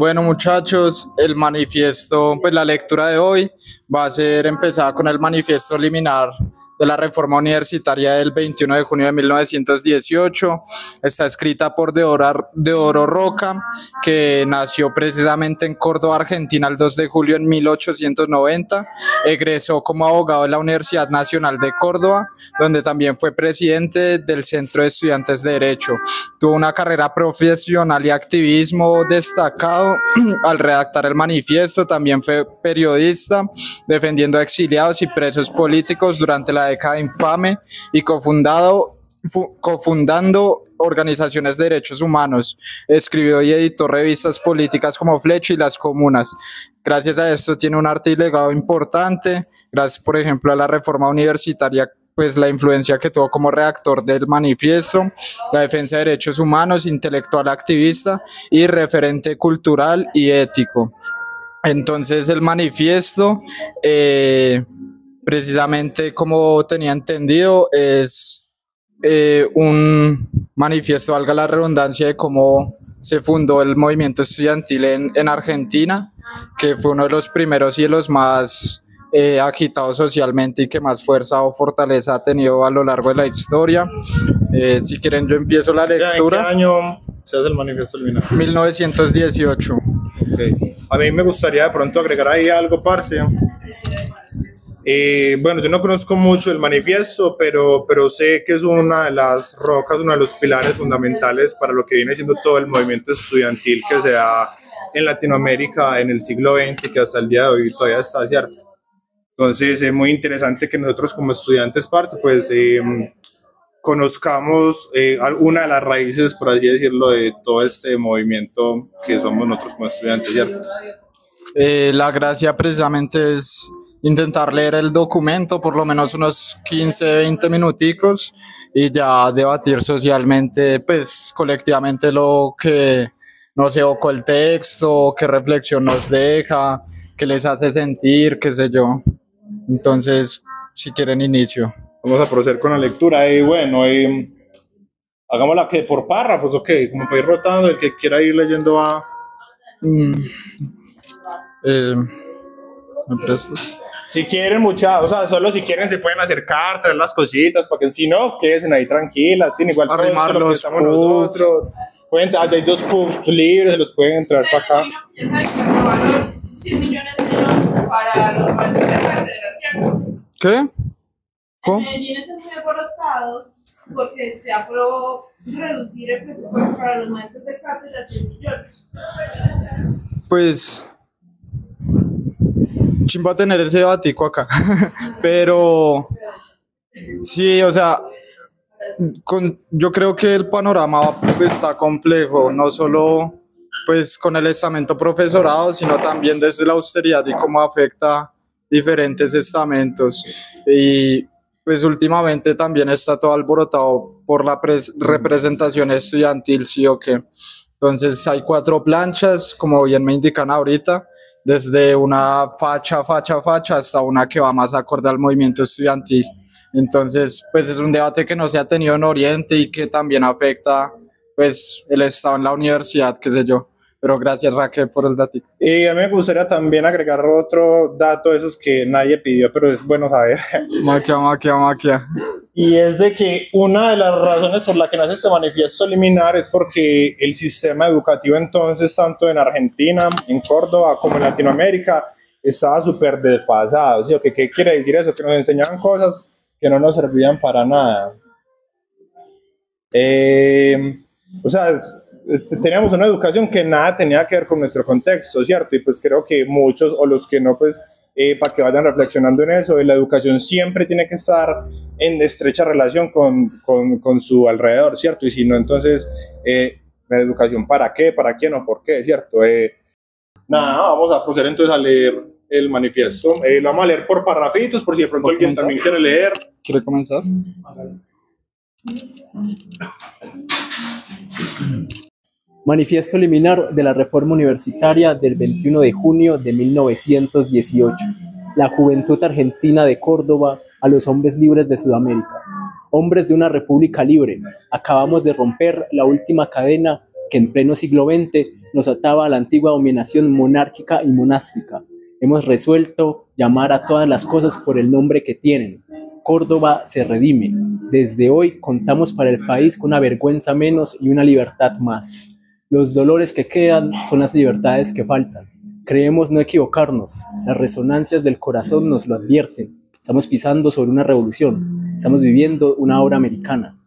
Bueno, muchachos, el manifiesto, pues la lectura de hoy va a ser empezada con el manifiesto liminar de la reforma universitaria del 21 de junio de 1918. Está escrita por Deodoro Roca, que nació precisamente en Córdoba, Argentina, el 2 de julio de 1890. Egresó como abogado de la Universidad Nacional de Córdoba, donde también fue presidente del Centro de Estudiantes de Derecho. Tuvo una carrera profesional y activismo destacado al redactar el manifiesto. También fue periodista, defendiendo a exiliados y presos políticos durante la década infame y cofundando organizaciones de derechos humanos. Escribió y editó revistas políticas como Flecha y Las Comunas. Gracias a esto tiene un arte y legado importante, gracias por ejemplo a la reforma universitaria, pues la influencia que tuvo como redactor del manifiesto, la defensa de derechos humanos, intelectual activista y referente cultural y ético. Entonces el manifiesto, precisamente como tenía entendido, es un manifiesto, valga la redundancia, de cómo se fundó el movimiento estudiantil en Argentina, que fue uno de los primeros y de los más agitado socialmente y que más fuerza o fortaleza ha tenido a lo largo de la historia. Si quieren yo empiezo la lectura. ¿En qué año se hace el manifiesto liminar? 1918. Okay. A mí me gustaría de pronto agregar ahí algo, parce. Bueno, yo no conozco mucho el manifiesto, pero sé que es una de las rocas, uno de los pilares fundamentales para lo que viene siendo todo el movimiento estudiantil que se da en Latinoamérica en el siglo XX, que hasta el día de hoy todavía está, ¿cierto? Entonces es muy interesante que nosotros como estudiantes, parce, pues conozcamos alguna de las raíces, por así decirlo, de todo este movimiento que somos nosotros como estudiantes, ¿cierto? La gracia precisamente es intentar leer el documento por lo menos unos 15, 20 minuticos y ya debatir socialmente, pues colectivamente lo que nos evocó el texto, qué reflexión nos deja, qué les hace sentir, qué sé yo. Entonces, si quieren inicio. Vamos a proceder con la lectura y bueno, hagámosla que por párrafos, ok, como para ir rotando, el que quiera ir leyendo va. ¿Me prestas? Si quieren o sea, solo si quieren se pueden acercar, traer las cositas, para que si no, queden ahí tranquilas, sin igual todo esto lo que estamos nosotros. Allá hay 2 puffs libres, se los pueden entrar para acá. 100 millones menos para los maestros de cátedra. ¿Qué? ¿Cómo? En Medellín están muy alborotados porque se aprobó reducir el presupuesto para los maestros de cátedra a 100 millones. Pues chimba tener ese debatico acá, pero sí, o sea, yo creo que el panorama está complejo, no solo pues con el estamento profesorado, sino también desde la austeridad y cómo afecta diferentes estamentos. Y pues últimamente también está todo alborotado por la representación estudiantil, sí o qué. Entonces hay 4 planchas, como bien me indican ahorita, desde una facha hasta una que va más acorde al movimiento estudiantil. Entonces, pues es un debate que no se ha tenido en Oriente y que también afecta pues el estado en la universidad, qué sé yo. Pero gracias, Raquel, por el dato. Y a mí me gustaría también agregar otro dato de esos que nadie pidió, pero es bueno saber. Maquia. Y es de que una de las razones por la que nace este manifiesto liminar es porque el sistema educativo entonces, tanto en Argentina, en Córdoba, como en Latinoamérica, estaba súper desfasado. ¿Sí? ¿Qué quiere decir eso? Que nos enseñaban cosas que no nos servían para nada. O sea, teníamos una educación que nada tenía que ver con nuestro contexto, ¿cierto? Y pues creo que muchos, o los que no, pues para que vayan reflexionando en eso, la educación siempre tiene que estar en estrecha relación con su alrededor, ¿cierto? Y si no, entonces, la educación ¿para qué? ¿Para quién o por qué? ¿Cierto? Nada, vamos a proceder entonces a leer el manifiesto. Lo vamos a leer por parrafitos, por si de pronto alguien también quiere leer. ¿Quiere comenzar? Manifiesto liminar de la Reforma Universitaria del 21 de junio de 1918. La juventud argentina de Córdoba a los hombres libres de Sudamérica. Hombres de una república libre, acabamos de romper la última cadena que en pleno siglo XX nos ataba a la antigua dominación monárquica y monástica. Hemos resuelto llamar a todas las cosas por el nombre que tienen. Córdoba se redime. Desde hoy contamos para el país con una vergüenza menos y una libertad más. Los dolores que quedan son las libertades que faltan. Creemos no equivocarnos. Las resonancias del corazón nos lo advierten. Estamos pisando sobre una revolución. Estamos viviendo una obra americana.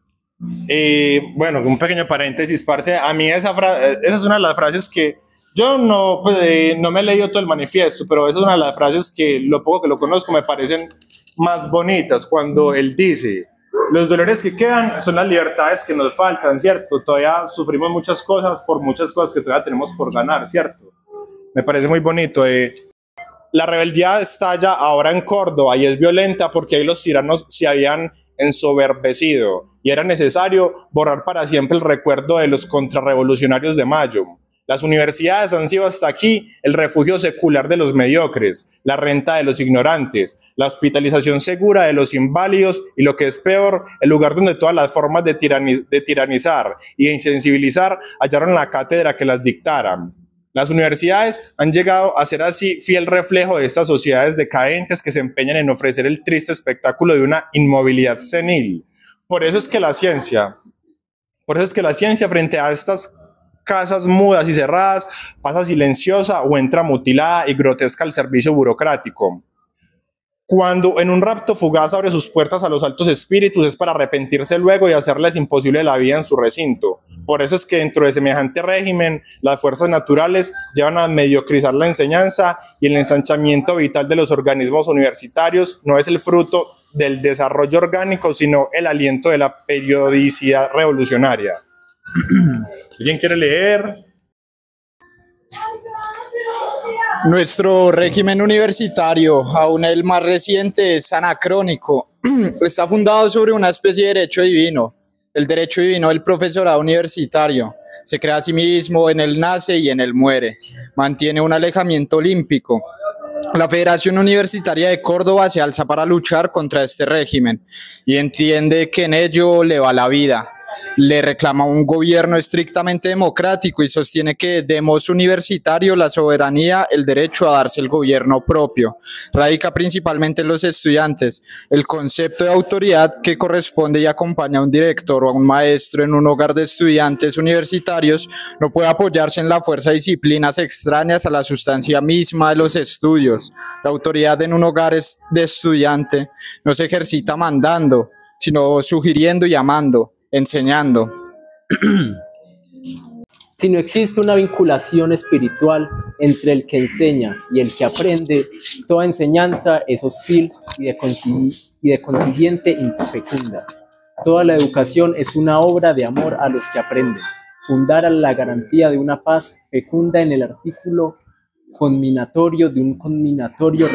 Bueno, un pequeño paréntesis, parce. A mí esa es una de las frases que yo no me he leído todo el manifiesto, pero esa es una de las frases que lo poco que lo conozco me parecen más bonitas, cuando él dice: los dolores que quedan son las libertades que nos faltan, ¿cierto? Todavía sufrimos muchas cosas por muchas cosas que todavía tenemos por ganar, ¿cierto? Me parece muy bonito. La rebeldía estalla ahora en Córdoba y es violenta porque ahí los tiranos se habían ensoberbecido y era necesario borrar para siempre el recuerdo de los contrarrevolucionarios de Mayo. Las universidades han sido hasta aquí el refugio secular de los mediocres, la renta de los ignorantes, la hospitalización segura de los inválidos y, lo que es peor, el lugar donde todas las formas de tiranizar y de insensibilizar hallaron la cátedra que las dictaran. Las universidades han llegado a ser así fiel reflejo de estas sociedades decadentes que se empeñan en ofrecer el triste espectáculo de una inmovilidad senil. Por eso es que la ciencia frente a estas casas mudas y cerradas pasa silenciosa o entra mutilada y grotesca al servicio burocrático. Cuando en un rapto fugaz abre sus puertas a los altos espíritus es para arrepentirse luego y hacerles imposible la vida en su recinto. Por eso es que dentro de semejante régimen las fuerzas naturales llevan a mediocrizar la enseñanza y el ensanchamiento vital de los organismos universitarios no es el fruto del desarrollo orgánico, sino el aliento de la periodicidad revolucionaria. ¿Alguien quiere leer? Nuestro régimen universitario, aún el más reciente, es anacrónico. Está fundado sobre una especie de derecho divino, el derecho divino del profesorado universitario. Se crea a sí mismo, en él nace y en él muere. Mantiene un alejamiento olímpico. La Federación Universitaria de Córdoba se alza para luchar contra este régimen y entiende que en ello le va la vida. Le reclama un gobierno estrictamente democrático y sostiene que demos universitario la soberanía, el derecho a darse el gobierno propio. Radica principalmente en los estudiantes. El concepto de autoridad que corresponde y acompaña a un director o a un maestro en un hogar de estudiantes universitarios no puede apoyarse en la fuerza de disciplinas extrañas a la sustancia misma de los estudios. La autoridad en un hogar de estudiante no se ejercita mandando, sino sugiriendo y amando, enseñando. Si no existe una vinculación espiritual entre el que enseña y el que aprende, toda enseñanza es hostil y de consiguiente infecunda. Toda la educación es una obra de amor a los que aprenden. Fundar la garantía de una paz fecunda en el artículo conminatorio de un conminatorio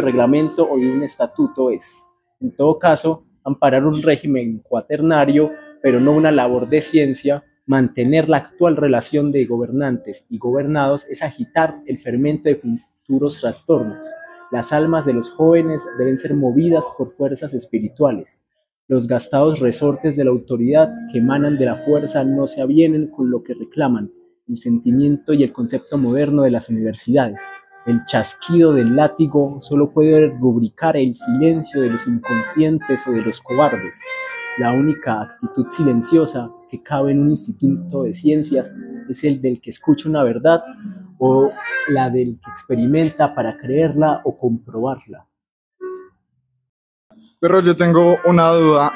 reglamento o de un estatuto es, en todo caso, amparar un régimen cuaternario, pero no una labor de ciencia. Mantener la actual relación de gobernantes y gobernados es agitar el fermento de futuros trastornos. Las almas de los jóvenes deben ser movidas por fuerzas espirituales. Los gastados resortes de la autoridad que emanan de la fuerza no se avienen con lo que reclaman el sentimiento y el concepto moderno de las universidades. El chasquido del látigo solo puede rubricar el silencio de los inconscientes o de los cobardes. La única actitud silenciosa que cabe en un instituto de ciencias es el del que escucha una verdad o la del que experimenta para creerla o comprobarla. Pero yo tengo una duda.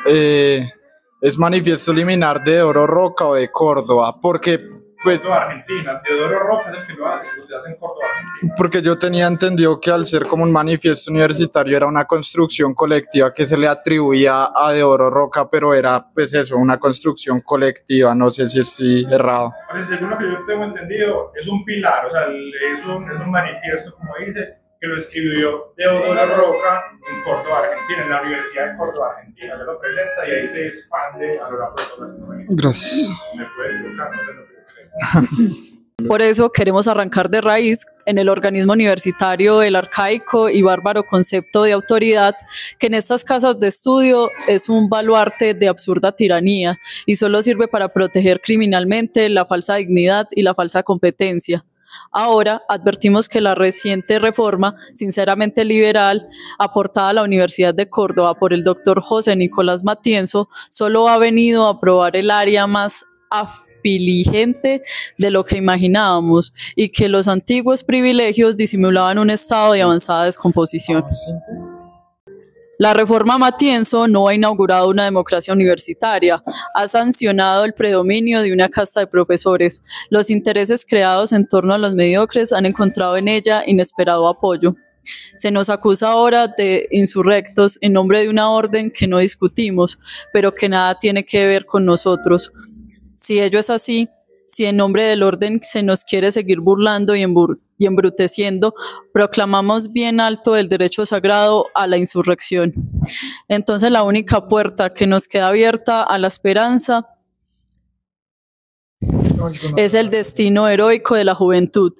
¿Es manifiesto liminar de Oro Roca o de Córdoba? Porque pues, Argentina, Teodoro Roca es el que lo hace en Córdoba, Argentina. Porque yo tenía entendido que al ser como un manifiesto universitario era una construcción colectiva que se le atribuía a De Oro Roca, pero era pues eso, una construcción colectiva, no sé si estoy errado. Pues, según lo que yo tengo entendido, es un pilar, o sea, es un manifiesto, como dice, que lo escribió Teodoro Roca en Córdoba, Argentina, en la Universidad de Córdoba, Argentina. Se lo presenta y ahí se expande a lo largo de toda Latinoamérica. Gracias. Me puede equivocar, no sé lo que Por eso queremos arrancar de raíz en el organismo universitario el arcaico y bárbaro concepto de autoridad, que en estas casas de estudio es un baluarte de absurda tiranía y solo sirve para proteger criminalmente la falsa dignidad y la falsa competencia. Ahora advertimos que la reciente reforma, sinceramente liberal, aportada a la Universidad de Córdoba por el doctor José Nicolás Matienzo, solo ha venido a probar el área más afiligente de lo que imaginábamos y que los antiguos privilegios disimulaban un estado de avanzada descomposición. La reforma Matienzo no ha inaugurado una democracia universitaria, ha sancionado el predominio de una casta de profesores. Los intereses creados en torno a los mediocres han encontrado en ella inesperado apoyo. Se nos acusa ahora de insurrectos en nombre de una orden que no discutimos, pero que nada tiene que ver con nosotros. Si ello es así, si en nombre del orden se nos quiere seguir burlando y embruteciendo, proclamamos bien alto el derecho sagrado a la insurrección. Entonces la única puerta que nos queda abierta a la esperanza es el destino heroico de la juventud,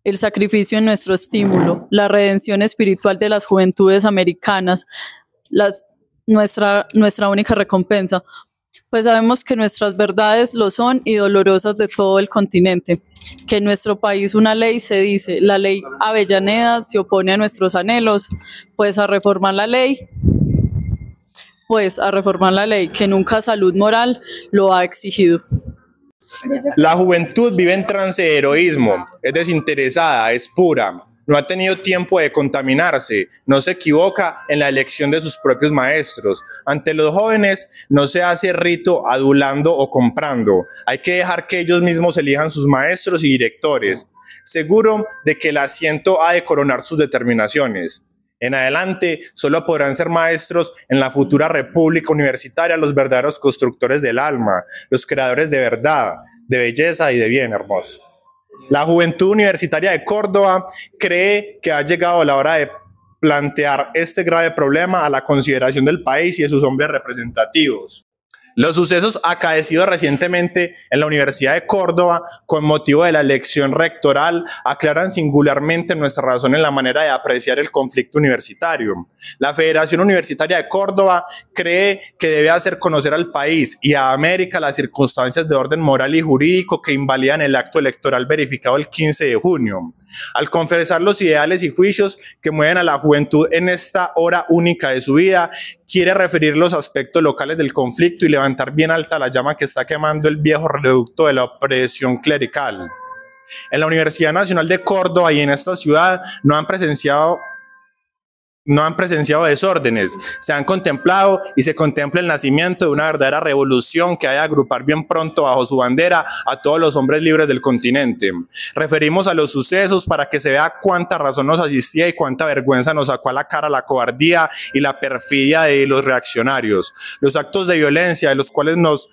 el sacrificio en nuestro estímulo, la redención espiritual de las juventudes americanas, nuestra única recompensa. Pues sabemos que nuestras verdades lo son y dolorosas de todo el continente, que en nuestro país una ley se dice, la ley Avellaneda se opone a nuestros anhelos, pues a reformar la ley, que nunca Salud Moral lo ha exigido. La juventud vive en trance de heroísmo, es desinteresada, es pura. No ha tenido tiempo de contaminarse, no se equivoca en la elección de sus propios maestros. Ante los jóvenes no se hace rito adulando o comprando. Hay que dejar que ellos mismos elijan sus maestros y directores, seguro de que el asiento ha de coronar sus determinaciones. En adelante solo podrán ser maestros en la futura república universitaria los verdaderos constructores del alma, los creadores de verdad, de belleza y de bien hermoso. La Juventud Universitaria de Córdoba cree que ha llegado la hora de plantear este grave problema a la consideración del país y de sus hombres representativos. Los sucesos acaecidos recientemente en la Universidad de Córdoba con motivo de la elección rectoral aclaran singularmente nuestra razón en la manera de apreciar el conflicto universitario. La Federación Universitaria de Córdoba cree que debe hacer conocer al país y a América las circunstancias de orden moral y jurídico que invalidan el acto electoral verificado el 15 de junio. Al confesar los ideales y juicios que mueven a la juventud en esta hora única de su vida, quiere referir los aspectos locales del conflicto y levantar bien alta la llama que está quemando el viejo reducto de la opresión clerical. En la Universidad Nacional de Córdoba y en esta ciudad no han presenciado desórdenes, se han contemplado y se contempla el nacimiento de una verdadera revolución que ha de agrupar bien pronto bajo su bandera a todos los hombres libres del continente. Referimos a los sucesos para que se vea cuánta razón nos asistía y cuánta vergüenza nos sacó a la cara la cobardía y la perfidia de los reaccionarios. Los actos de violencia de los cuales nos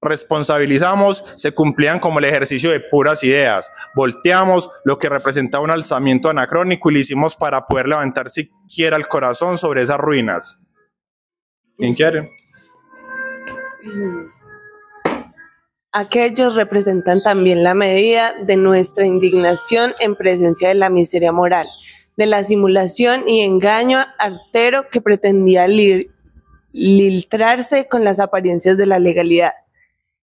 responsabilizamos se cumplían como el ejercicio de puras ideas. Volteamos lo que representaba un alzamiento anacrónico y lo hicimos para poder levantar siquiera el corazón sobre esas ruinas. ¿Quién quiere? Aquellos representan también la medida de nuestra indignación en presencia de la miseria moral, de la simulación y engaño artero que pretendía liltrarse con las apariencias de la legalidad.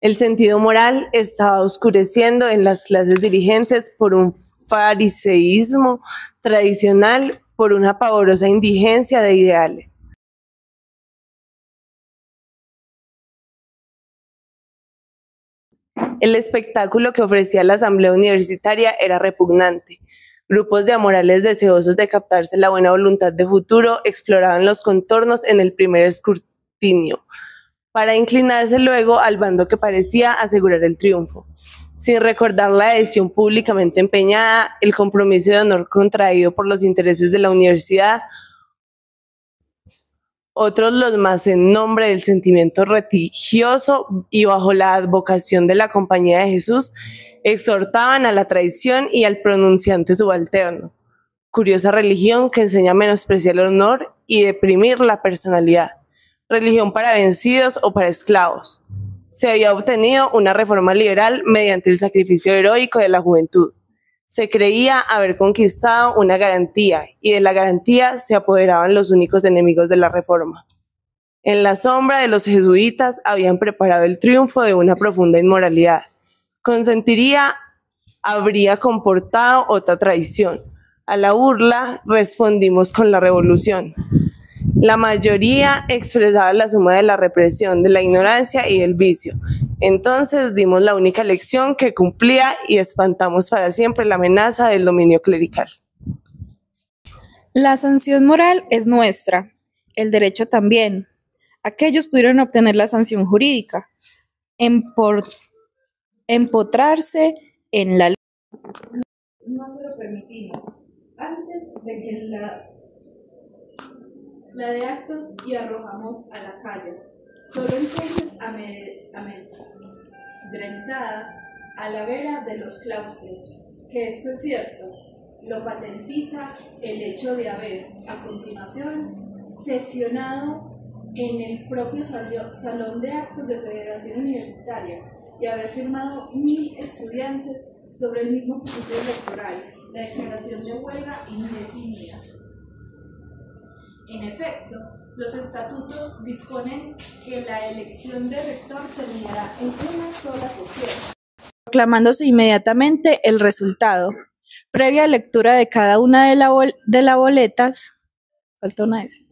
El sentido moral estaba oscureciendo en las clases dirigentes por un fariseísmo tradicional, por una pavorosa indigencia de ideales. El espectáculo que ofrecía la Asamblea Universitaria era repugnante. Grupos de amorales deseosos de captarse la buena voluntad de futuro exploraban los contornos en el primer escrutinio, para inclinarse luego al bando que parecía asegurar el triunfo, sin recordar la adhesión públicamente empeñada, el compromiso de honor contraído por los intereses de la universidad. Otros, los más en nombre del sentimiento religioso y bajo la advocación de la Compañía de Jesús, exhortaban a la traición y al pronunciante subalterno. Curiosa religión que enseña a menospreciar el honor y deprimir la personalidad. Religión para vencidos o para esclavos. Se había obtenido una reforma liberal mediante el sacrificio heroico de la juventud. Se creía haber conquistado una garantía y de la garantía se apoderaban los únicos enemigos de la reforma. En la sombra de los jesuitas habían preparado el triunfo de una profunda inmoralidad. Consentiría habría comportado otra traición. A la burla respondimos con la revolución. La mayoría expresaba la suma de la represión, de la ignorancia y del vicio. Entonces dimos la única lección que cumplía y espantamos para siempre la amenaza del dominio clerical. La sanción moral es nuestra, el derecho también. Aquellos pudieron obtener la sanción jurídica, empotrarse en la ley. No se lo permitimos. Antes de que la de actos y arrojamos a la calle. Solo entonces amedrentada a la vera de los claustros, que esto es cierto, lo patentiza el hecho de haber, a continuación, sesionado en el propio salón de actos de Federación Universitaria y haber firmado 1000 estudiantes sobre el mismo futuro electoral, la declaración de huelga indefinida. En efecto, los estatutos disponen que la elección de rector terminará en una sola sesión, Proclamándose inmediatamente el resultado. Previa lectura de cada una de las boletas, falta una S,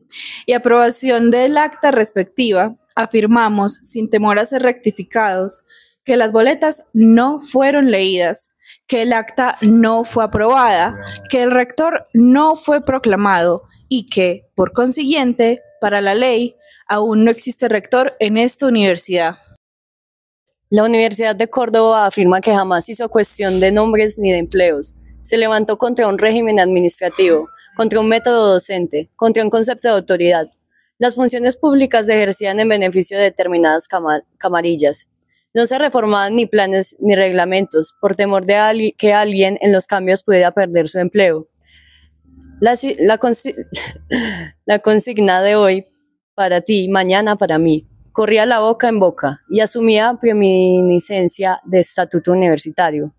y aprobación del acta respectiva, afirmamos, sin temor a ser rectificados, que las boletas no fueron leídas, que el acta no fue aprobada, que el rector no fue proclamado y que, por consiguiente, para la ley, aún no existe rector en esta universidad. La Universidad de Córdoba afirma que jamás hizo cuestión de nombres ni de empleos. Se levantó contra un régimen administrativo, contra un método docente, contra un concepto de autoridad. Las funciones públicas se ejercían en beneficio de determinadas camarillas. No se reformaban ni planes ni reglamentos, por temor de que alguien en los cambios pudiera perder su empleo. La consigna de hoy para ti, mañana para mí, corría la boca en boca y asumía preeminencia de estatuto universitario.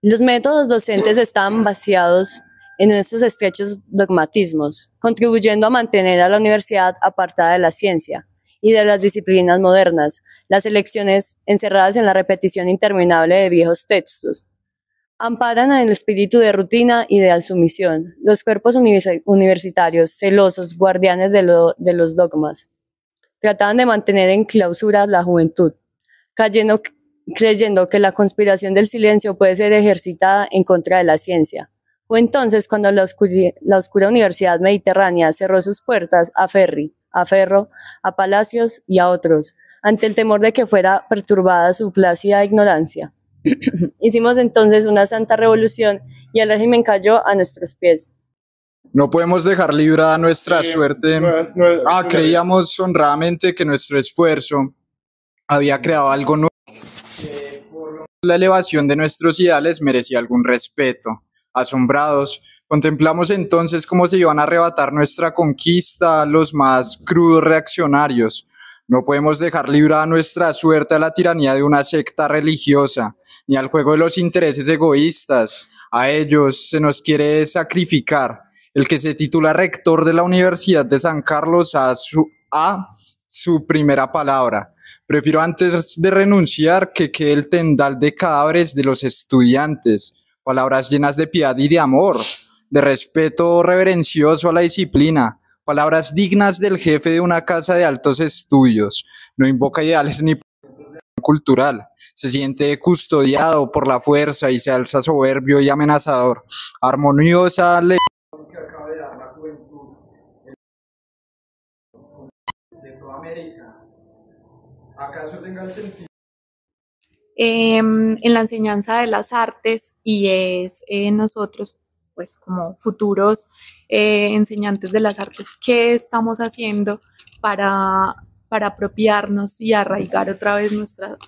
Los métodos docentes estaban vaciados en estos estrechos dogmatismos, contribuyendo a mantener a la universidad apartada de la ciencia y de las disciplinas modernas, las elecciones encerradas en la repetición interminable de viejos textos. Amparan el espíritu de rutina y de sumisión, los cuerpos universitarios, celosos, guardianes de los dogmas. Trataban de mantener en clausura la juventud, creyendo que la conspiración del silencio puede ser ejercitada en contra de la ciencia. Fue entonces cuando la oscura Universidad Mediterránea cerró sus puertas a Ferri, a Ferro, a Palacios y a otros, ante el temor de que fuera perturbada su plácida ignorancia. Hicimos entonces una santa revolución y el régimen cayó a nuestros pies. No podemos dejar librada nuestra suerte. Creíamos honradamente que nuestro esfuerzo había creado algo nuevo. La elevación de nuestros ideales merecía algún respeto. Asombrados, contemplamos entonces cómo se iban a arrebatar nuestra conquista a los más crudos reaccionarios. No podemos dejar librada nuestra suerte a la tiranía de una secta religiosa, ni al juego de los intereses egoístas. A ellos se nos quiere sacrificar. El que se titula rector de la Universidad de San Carlos a su primera palabra. Prefiero antes de renunciar que quede el tendal de cadáveres de los estudiantes. Palabras llenas de piedad y de amor, de respeto reverencioso a la disciplina. Palabras dignas del jefe de una casa de altos estudios. No invoca ideales ni cultural. Se siente custodiado por la fuerza y se alza soberbio y amenazador. Armoniosa ley que acaba de dar la juventud de toda América. ¿Acaso tenga el sentido? En la enseñanza de las artes y es nosotros pues como futuros enseñantes de las artes, ¿qué estamos haciendo para apropiarnos y arraigar otra vez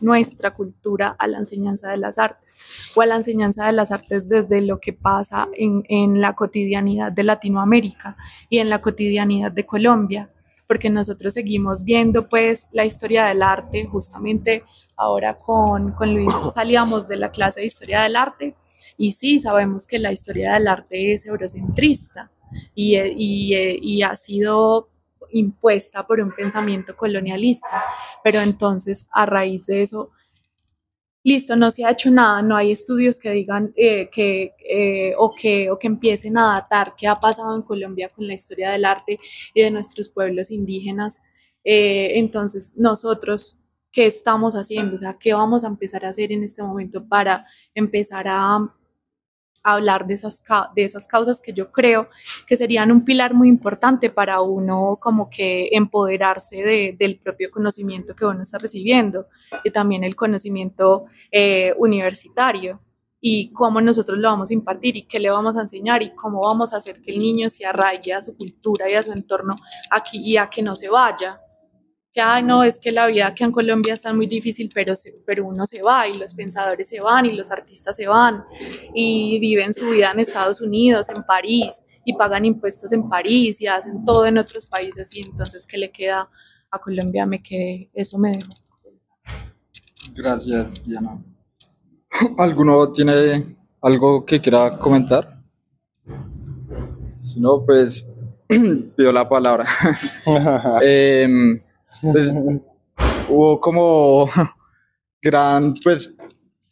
nuestra cultura a la enseñanza de las artes o a la enseñanza de las artes desde lo que pasa en la cotidianidad de Latinoamérica y en la cotidianidad de Colombia? porque nosotros seguimos viendo pues la historia del arte. Justamente ahora con Luis salíamos de la clase de historia del arte y sí, sabemos que la historia del arte es eurocentrista y ha sido impuesta por un pensamiento colonialista, pero entonces a raíz de eso, listo, no se ha hecho nada, no hay estudios que digan o que empiecen a datar qué ha pasado en Colombia con la historia del arte y de nuestros pueblos indígenas. Entonces, nosotros, ¿qué estamos haciendo? O sea, ¿qué vamos a empezar a hacer en este momento para empezar a hablar de esas causas que yo creo que serían un pilar muy importante para uno como que empoderarse del propio conocimiento que uno está recibiendo y también el conocimiento universitario y cómo nosotros lo vamos a impartir y qué le vamos a enseñar y cómo vamos a hacer que el niño se arraigue a su cultura y a su entorno aquí y a que no se vaya. Que, ay, no, es que la vida aquí en Colombia está muy difícil, pero uno se va y los pensadores se van y los artistas se van y viven su vida en Estados Unidos, en París, y pagan impuestos en París y hacen todo en otros países y entonces, ¿qué le queda a Colombia? Eso me dejó. Gracias, Diana. ¿Alguno tiene algo que quiera comentar? Si no, pues pido la palabra. Pues, hubo como pues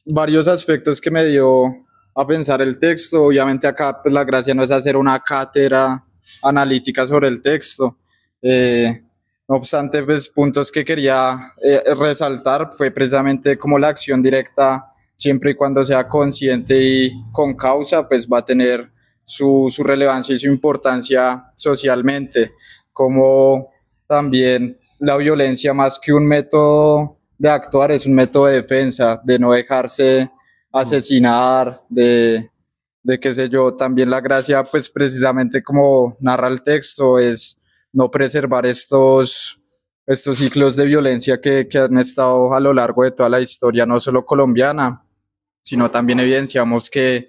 varios aspectos que me dio a pensar el texto. Obviamente acá pues la gracia no es hacer una cátedra analítica sobre el texto. No obstante, pues puntos que quería resaltar fue precisamente como la acción directa, siempre y cuando sea consciente y con causa, pues va a tener su relevancia y su importancia socialmente, como también la violencia más que un método de actuar es un método de defensa, de no dejarse asesinar, de qué sé yo. También la gracia, pues precisamente como narra el texto, es no preservar estos ciclos de violencia que han estado a lo largo de toda la historia, no solo colombiana, sino también evidenciamos que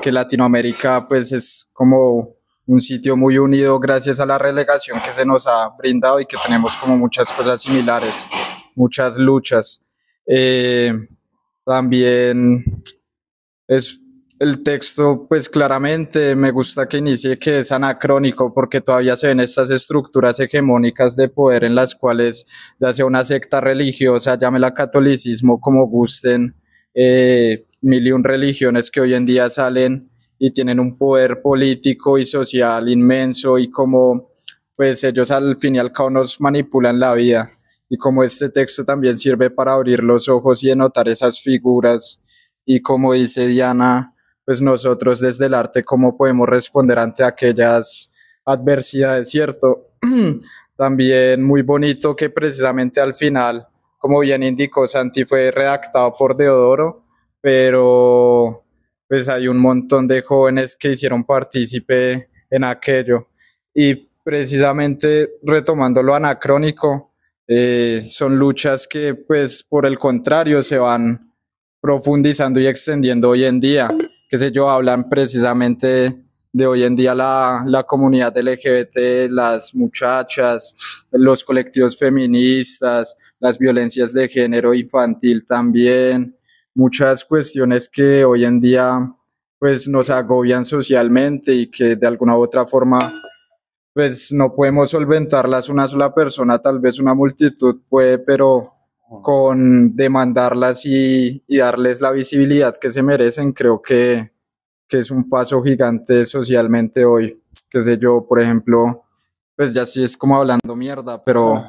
Latinoamérica pues es como un sitio muy unido gracias a la relegación que se nos ha brindado y que tenemos como muchas cosas similares, muchas luchas. También es el texto, pues claramente me gusta que inicie que es anacrónico porque todavía se ven estas estructuras hegemónicas de poder en las cuales ya sea una secta religiosa, llámela catolicismo como gusten, mil y un religiones que hoy en día salen y tienen un poder político y social inmenso y como pues ellos al fin y al cabo nos manipulan la vida y como este texto también sirve para abrir los ojos y denotar esas figuras y como dice Diana, pues nosotros desde el arte cómo podemos responder ante aquellas adversidades, ¿cierto? También muy bonito que precisamente al final, como bien indicó Santi, fue redactado por Deodoro, pero pues hay un montón de jóvenes que hicieron partícipe en aquello. Y precisamente retomando lo anacrónico, son luchas que pues por el contrario se van profundizando y extendiendo hoy en día. Qué sé yo, hablan precisamente de hoy en día la comunidad LGBT, las muchachas, los colectivos feministas, las violencias de género infantil también, muchas cuestiones que hoy en día pues nos agobian socialmente y que de alguna u otra forma pues no podemos solventarlas una sola persona, tal vez una multitud puede, pero con demandarlas y darles la visibilidad que se merecen, creo que es un paso gigante socialmente hoy. Qué sé yo, por ejemplo, pues ya sí es como hablando mierda, pero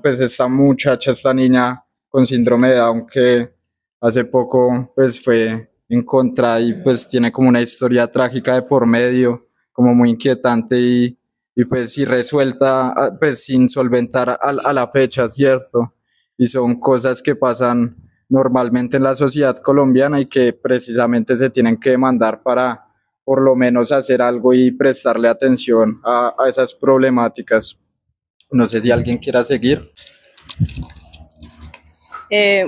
pues esta muchacha, esta niña con síndrome de Down que hace poco pues fue encontrada y pues tiene como una historia trágica de por medio, como muy inquietante y pues irresuelta, pues sin solventar a la fecha, ¿cierto? Y son cosas que pasan normalmente en la sociedad colombiana y que precisamente se tienen que demandar para por lo menos hacer algo y prestarle atención a esas problemáticas. No sé si alguien quiera seguir.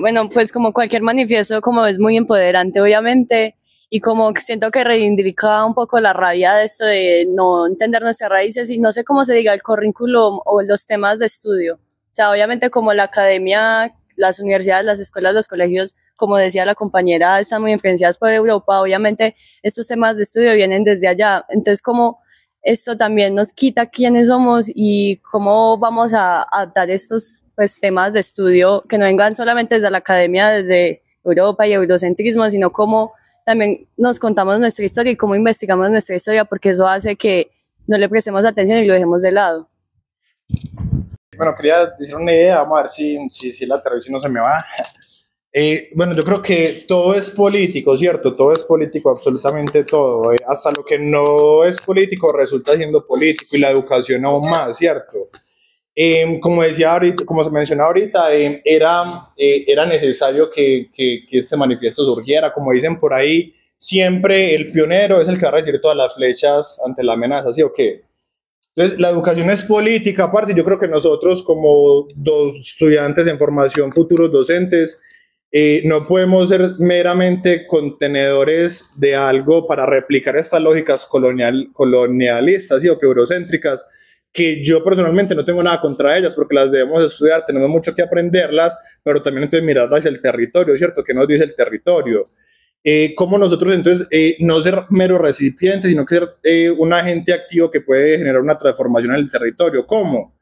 Bueno, pues como cualquier manifiesto, como es muy empoderante, obviamente, y como que siento que reivindica un poco la rabia de esto de no entender nuestras raíces y no sé cómo se diga el currículum o los temas de estudio. O sea, obviamente como la academia, las universidades, las escuelas, los colegios, como decía la compañera, están muy influenciadas por Europa, obviamente estos temas de estudio vienen desde allá, entonces como esto también nos quita quiénes somos y cómo vamos a adaptar estos pues, temas de estudio que no vengan solamente desde la academia, desde Europa y eurocentrismo, sino cómo también nos contamos nuestra historia y cómo investigamos nuestra historia, porque eso hace que no le prestemos atención y lo dejemos de lado. Bueno, quería decir una idea, vamos a ver si la televisión no se me va. Bueno, yo creo que todo es político, ¿cierto? Todo es político, absolutamente todo. Hasta lo que no es político resulta siendo político y la educación aún más, ¿cierto? Como decía ahorita, como se mencionaba ahorita, era necesario que este manifiesto surgiera. Como dicen por ahí, siempre el pionero es el que va a recibir todas las flechas ante la amenaza, ¿sí o qué? Entonces, la educación es política, parce. Yo creo que nosotros como estudiantes en formación, futuros docentes, no podemos ser meramente contenedores de algo para replicar estas lógicas colonialistas, ¿sí? O que eurocéntricas, que yo personalmente no tengo nada contra ellas porque las debemos estudiar, tenemos mucho que aprenderlas, pero también entonces mirarlas hacia el territorio, ¿cierto? ¿Qué nos dice el territorio? Cómo nosotros entonces no ser mero recipientes, sino que ser un agente activo que puede generar una transformación en el territorio. ¿Cómo?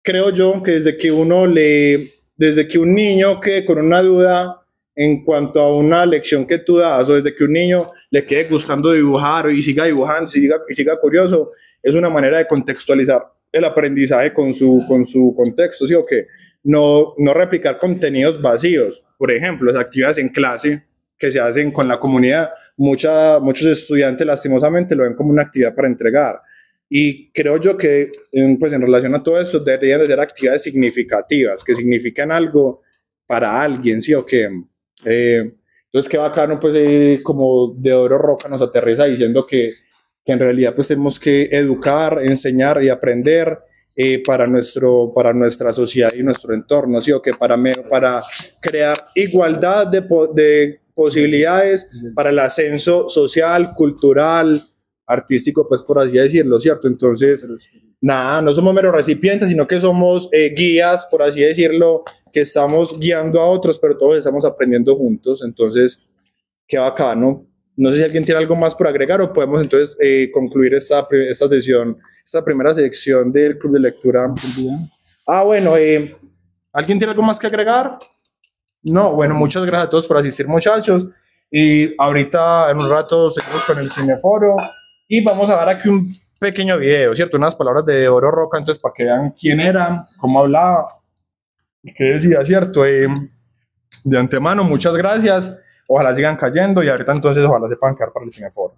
Creo yo que desde que un niño quede con una duda en cuanto a una lección que tú das, o desde que un niño le quede gustando dibujar y siga dibujando y siga curioso, es una manera de contextualizar el aprendizaje con su contexto, ¿sí o qué? No replicar contenidos vacíos. Por ejemplo, las actividades en clase que se hacen con la comunidad, muchos estudiantes lastimosamente lo ven como una actividad para entregar. Y creo yo que pues en relación a todo esto deberían de ser actividades significativas, que significan algo para alguien, ¿sí o qué? Entonces qué bacano, pues como de Oro Roca nos aterriza diciendo que en realidad pues tenemos que educar, enseñar y aprender para nuestra sociedad y nuestro entorno, ¿sí o qué? Para crear igualdad de posibilidades para el ascenso social, cultural, artístico, pues por así decirlo, ¿cierto? Entonces, nada, no somos meros recipientes, sino que somos guías, por así decirlo, que estamos guiando a otros, pero todos estamos aprendiendo juntos. Entonces, qué bacano. No sé si alguien tiene algo más por agregar o podemos entonces concluir esta sesión, esta primera sección del Club de Lectura. Bueno, ¿alguien tiene algo más que agregar? No, bueno, muchas gracias a todos por asistir, muchachos. Y ahorita en un rato seguimos con el cineforo y vamos a dar aquí un pequeño video, ¿cierto? Unas palabras de Oro Roca, entonces para que vean quién era, cómo hablaba y qué decía, ¿cierto? De antemano, muchas gracias. Ojalá sigan cayendo y ahorita entonces ojalá se puedan quedar para el cineforo.